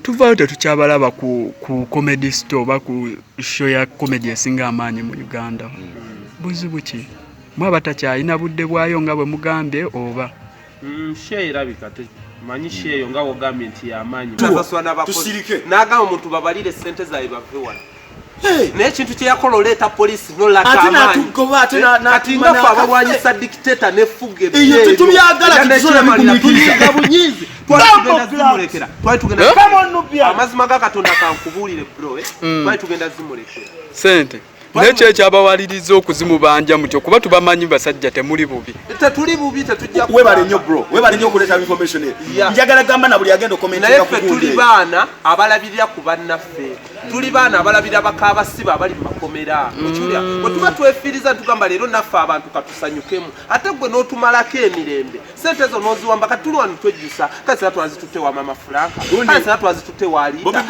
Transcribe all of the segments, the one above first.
tuvaayo tetukyabalaba ku comedy store oba ku show ya comedy esinga amaanyi mu Uganda. Buzibu ki? Mwaba takyalina budde bwayo nga bwe mugambye oba? Share irabika manyi share nga wogambye nti y'amaanyi. Tusirike. N'agamba omuntu babalire sente zaabwe bave wano. N'ekintu kye yakola oleeta poliisi n'olaka amaanyi. Ati nga fe abalwanyisa dictator n'effuga ebyeyo. Eyo tetubyagala tusobola bikumikiriza. Bunyiizi. Twali tugenda amazima ga Katonda kankubuulire bro. Twali tugenda zimulekera. Sente. Nekyo ekyabawaliriza okuzimubanja mutyo kuba tubamanyi basajja temuli bubi. Tetuli bubi tetujja webale nnyo bro. Webale nnyo okuleta information eyo. Njagala gamba na buli agenda okomentinga ku kugundi. Tuli baana abalabirira ku bannaffe. Tuli baana abalabirira bakabasiba abali mu makomera. Okiwulira? Bwe tuba twefiriza tugamba leero naffe abantu katusanyukemu. Ate gwe n'otumalako emirembe. Sente zo n'oziwamba katuli wano twejjusa. Kase twazitutte wa mama Franka. Kase twazitutte wa Alida.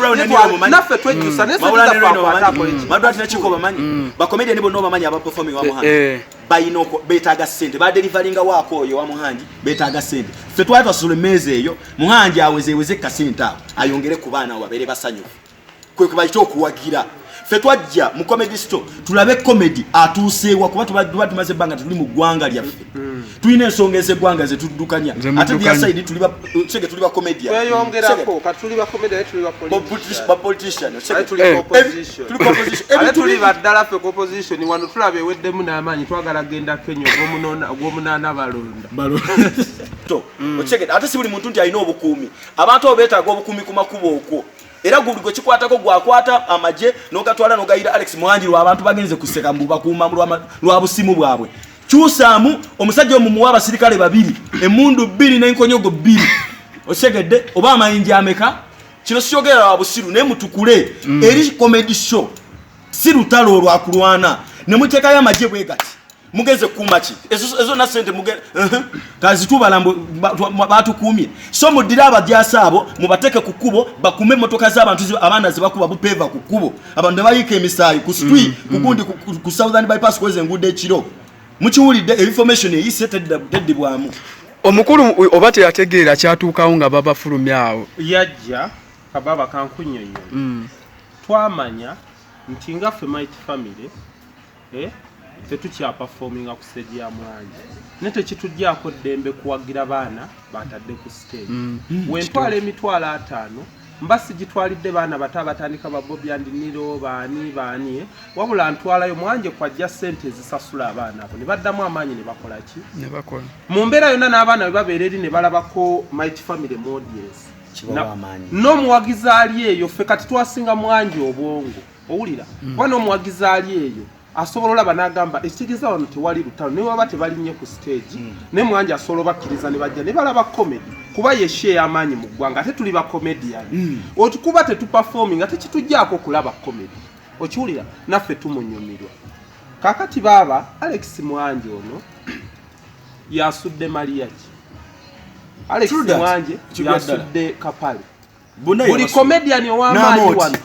Naffe twejjusa ne sente za kwako. Madwa tinachiko bamanyi. Ba comedian nibo no bamanyi aba performing wa Muhangi. Bayinoko betaga sente ba deliveryinga wako oyo wa Muhangi betaga sente. Ffe twatwa sule meze eyo Muhangi aweze kasente awo ayongere ku baana babere basanyufu. Kwe kubayita okuwagira. Ffe twajja mu comedy store tulabe comedy atuuseewa kuba tumaze banga tuli mu gwanga lyaffe. Tulina ensonga ez'eggwanga ze tudukanya. Ate dia side tuliba comedy. Tweyongerako katuli ba comedy tuli ba politician. Tuli opposition. Tuli baddala ffe opposition wano tulabe weddemu n'amaanyi twagala genda Kenya ogw'omunaana balonda. To ocheke ate si buli muntu nti alina obukuumi. Abantu obeetaaga obukuumi ku makubo okwo. Era gwe kikwatako gwakwata amaje n'ogatwala n'ogayira Alex Muhangi lwa abantu bagenze kuseka mbuba kuuma lwa busimu bwabwe. Kyusaamu omusajja omumuwa abasirikale babiri emundu 2 n'enkonyogo 2 oshegedde oba amayinja ameka kino sikyogera wabusiru ne mutukule eri comedy show sirutalo olwakulwana ne muteekayo amaje bwegati mugeze kumaki ezo na sente mugeze kazi tubalambo batukumye so mudira abajasa abo mubateke kukubo bakume motoka z'abantu abana zibakuba bupeva kukubo abantu bayike emisayi ku street kukundi ku Southern bypass kweze ngude ekiro mukiwulidde information eyisetedde bwamu omukulu obate yategeera kyatuukawo nga babafulumyawo yajja kababa kankunyonyo twamanya nti nga ffe Mighty Family tetukya performing ku stage ya Muhangi nete kitujjako ddembe kuwagira baana batadde ku stage wentwala emitwala 5 mbasi gitwalidde baana batandika ba Bobby and Niro baani wabula ntwalayo Muhangi kwajja sente zisasula abaana abo ne baddamu amaanyi ne bakola ki ne bakola mu mbeera yonna n'abaana babeera eri ne balabako Mighty Family audience no muwagizi ali eyo ffe kati twasinga Muhangi obwongo owulira wano muwagizi ali eyo asobola olaba n'agamba ekitegeeza wano tewali lutalo ne waba tebalinye ku stage ne Muhangi asobola bakkiriza ne bajja ne balaba comedy kuba yeshe y'amaanyi mu ggwanga ate tuli ba comedian otukuba tetuperforming ate kitujjaako kulaba comedy okiwulira naffe tumunyumirwa kakati baba Alex Muhangi ono yasudde Maria ki Alex Muhangi yasudde Kapale buli comedian ow'amaanyi wano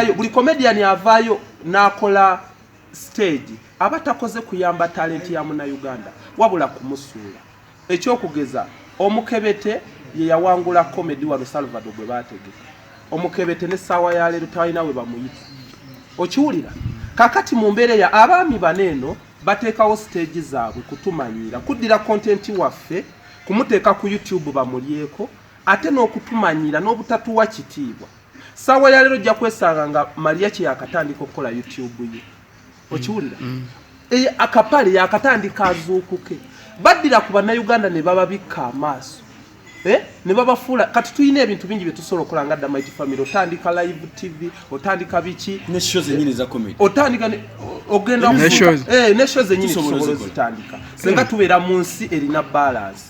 buli comedian avaayo nakola stage abatakoze kuyamba talent ya muna Uganda wabula kumusuula ekyokugeza omukebete ye yawangula comedy wano Salvador gwe bategeka omukebete ne sawa ya lero tayina we bamuyita okiwulira kakati mu mbeere ya abaami baneno bateekawo stage zaabwe kutumanyira kuddira content waffe kumuteeka ku YouTube bamulyeko ate n'okutumanyira n'obutatuwa kitiibwa sawa ya lero jja kwesanga nga Maria kye yakatandika okukola YouTube ye okiwulira akapale yakatandika azuukuke baddira ku bannayuganda ne bababikka amaaso ne babafuula kati tuyina ebintu bingi bye tusobola okukola nga Mighty Family otandika live TV otandika biki ne shows ennyini za comedy otandika ogenda ne shows ennyini tusobola zitandika senga tubeera mu nsi erina balance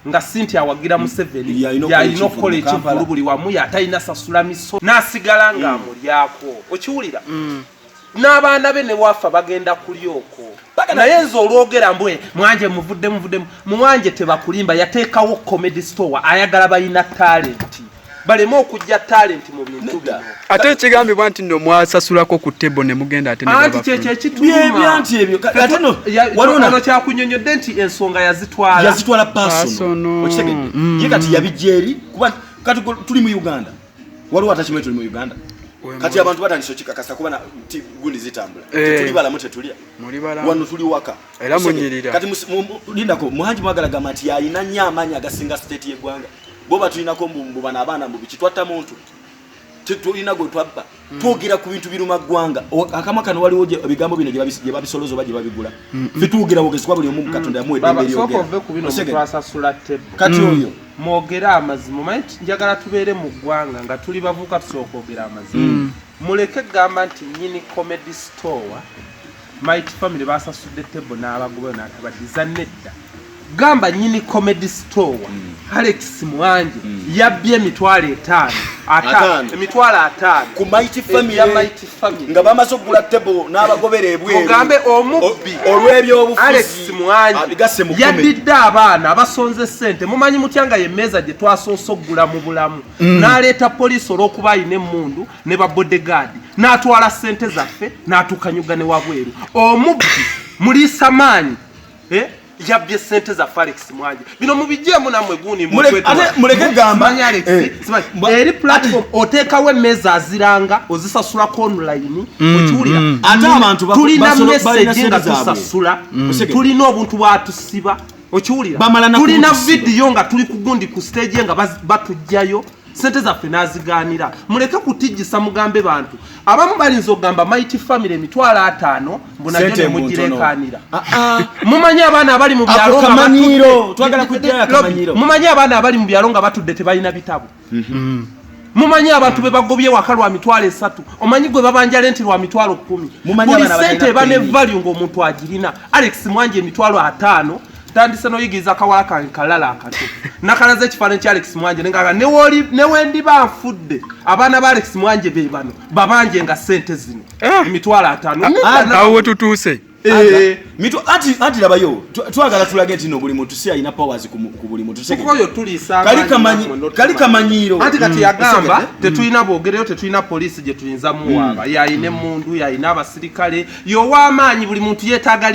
nga Cynthia wagira mu 7 yalina okukola ekivulu buli wamu yatayina sasula miso n'asigala nga amulyako okiwulira n'abaana be ne wafa bagenda kulyoko naye nze olwogera mbwe Muhangi muvuddemu Muhangi tebakulimba yateekawo comedy store ayagala bayina talent baleme okujja talent mu bintu bino ate ekigambibwa nti nno mwasasulako ku table ne mugenda ate anti kyekyo ekituma ate no waliwo kyakunyonyodde nti ensonga yazitwala personal okitegedde ye kati yabijja eri kuba kati tuli mu Uganda waliwo atachimwe tuli mu Uganda kati abantu batandise kikakasa kuba na gundi zitambula tuli bala mute tulia wano tuli waka era munyirira kati lindako Muhangi mwagalaga mati yalina nyamanya agasinga state y'eggwanga boba tulinako mbumbu bana abana mbubi kitwatta muntu tulina gwe twabba twogera ku bintu biruma ggwanga akama kano waliwo ebigambo bino gye babisolozo baje babigula fitugira bogezwa buli omu Katonda yamwe demberi yogera kati oyo mwogera amazima manyi njagala tubeere mu ggwanga nga tuli bavuka tusookogera amazima muleke gamba nti nyini comedy store Mighty Family basasudde tebo n'abagobe n'atabadiza nedda gamba nyini comedy store Alex Muhangi yabbye emitwalo 5 emitwalo 5 ku Mighty Family nga bamaze okugula tebo n'abagobera ebweru ogambe omubbi olw'ebyobufuzi Alex Muhangi yaddidde abaana abasonze sente mumanyi mutyanga yemmeeza gye twasoose okugula mu bulamu n'aleeta poliisi olw'okuba ayina emmundu ne ba bodyguard n'atwala sente zaffe n'atukanyuga ne wabweru omubbi muliisa maanyi yabbye sente za Alex Muhangi bino mubijjemu namwe guni muleke gamba Alex eri platform oteekawo emmeeza aziranga ozisasulako online okiwulira ate abantu tulina message nga tusasula tulina obuntu bwatusiba okiwulira tulina video nga tuli ku gundi ku stage nga batujjayo sente zaffe naziganira muleke kutijjisa mugambe bantu abamu balinzo gamba Mighty Family emitwalo 5 mbunajo ne mugirekanira mumanyi abaana abali mu byalo nga twagala kujja akamanyiro mumanyi abaana abali mu byalo nga batudde tebalina bitabo mumanyi abantu be bagobye wakalwa mitwalo 3 omanyi gwe babanja lenti lwa mitwalo 10 mumanyi sente bane value ng'omuntu agirina Alex Muhangi emitwalo 5 tandise no yigiza kawala kan kalala akato nakalaze kifaananyi kya Alex Muhangi nenga newendi banfudde abaana ba Alex Muhangi be bano babanje nga sente zino emitwalo 5 awo tutuuse mitu ati labayo twagala tulage ntino buli muntu si alina powers ku buli muntu sege koyo tulisa kali kamanyiro ati kati yagamba tetulina bogereyo tetulina police gye tuyinza muwaba yayine mundu yayina abasirikale yo wamaanyi buli muntu yetaga